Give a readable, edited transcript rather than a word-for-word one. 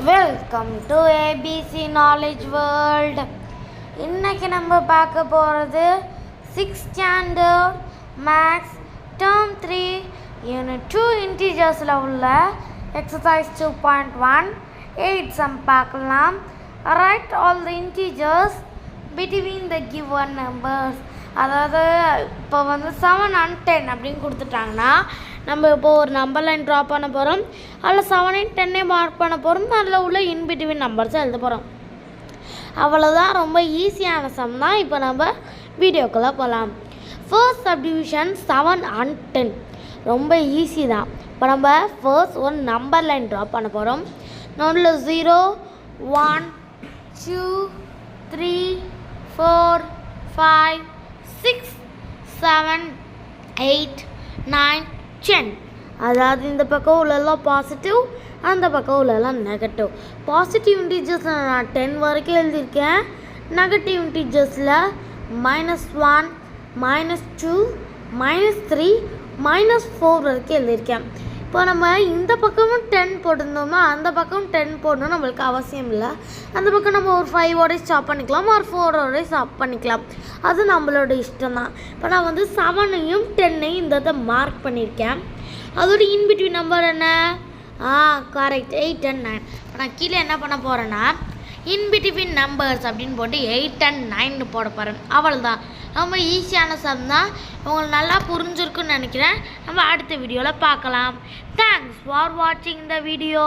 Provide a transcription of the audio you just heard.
Welcome to ABC knowledge world. இன்னைக்கு நம்ம பார்க்க போகிறது 6th standard maths term 3 unit 2 இன்டீஜர்ஸில் உள்ள எக்ஸசைஸ் 2.1 8 சம் பார்க்கலாம். Write all the integers between the given numbers. அதாவது இப்போ 7 and 10 அப்படின்னு கொடுத்துட்டாங்கன்னா நம்ம இப்போ ஒரு நம்பர் லைன் ட்ரா பண்ண போகிறோம். அதில் 7 and 10 மார்க் பண்ண போகிறோம். அதில் உள்ள இன்பிட்வீன் நம்பர்ஸை எழுத போகிறோம். அவ்வளோதான், ரொம்ப ஈஸியான சம் தான். இப்போ நம்ம வீடியோக்குள்ளே போகலாம். ஃபர்ஸ்ட் சப்டிவிஷன் 7 and 10 ரொம்ப ஈஸி தான். இப்போ நம்ம ஃபர்ஸ்ட் ஒரு நம்பர் லைன் ட்ரா பண்ண போகிறோம். நோட்டில் 0 1 2 3 4 5 6 7 8 9 10. அதாவது இந்த பக்கம் உள்ளெல்லாம் பாசிட்டிவ், அந்த பக்கம் உள்ளெல்லாம் நெகட்டிவ். பாசிட்டிவ் இன்டீஜர்ஸில் நான் 10 வரைக்கும் எழுதியிருக்கேன். நெகட்டிவ் இன்டீஜர்ஸில் -1 -2 -3 -4 வரைக்கும் எழுதியிருக்கேன். இப்போ நம்ம இந்த பக்கமும் 10 போட்டிருந்தோம்னா அந்த பக்கம் 10 போடணும் நம்மளுக்கு அவசியம் இல்லை. அந்த பக்கம் நம்ம ஒரு 5ஓட ஸ்டாப் பண்ணிக்கலாம், ஒரு 4ஓட ஸ்டாப் பண்ணிக்கலாம். அது நம்மளோட இஷ்டம் தான். இப்போ நான் 7ஐயும் 10ஐயும் இந்த இதை மார்க் பண்ணியிருக்கேன். அதோட இன்பிட்வீன் நம்பர் என்ன? Correct, 8 and 9. இப்போ நான் கீழே என்ன பண்ண போகிறேன்னா இன்பிட்வீன் நம்பர்ஸ் அப்படின்னு போட்டு 8 and 9 போட போகிறேன். அவ்வளோதான், ரொம்ப ஈஸியான சம் தான். உங்களுக்கு நல்லா புரிஞ்சிருக்குன்னு நினைக்கிறேன். நம்ம அடுத்த வீடியோவில் பார்க்கலாம். தேங்க்ஸ் ஃபார் வாட்சிங் த வீடியோ.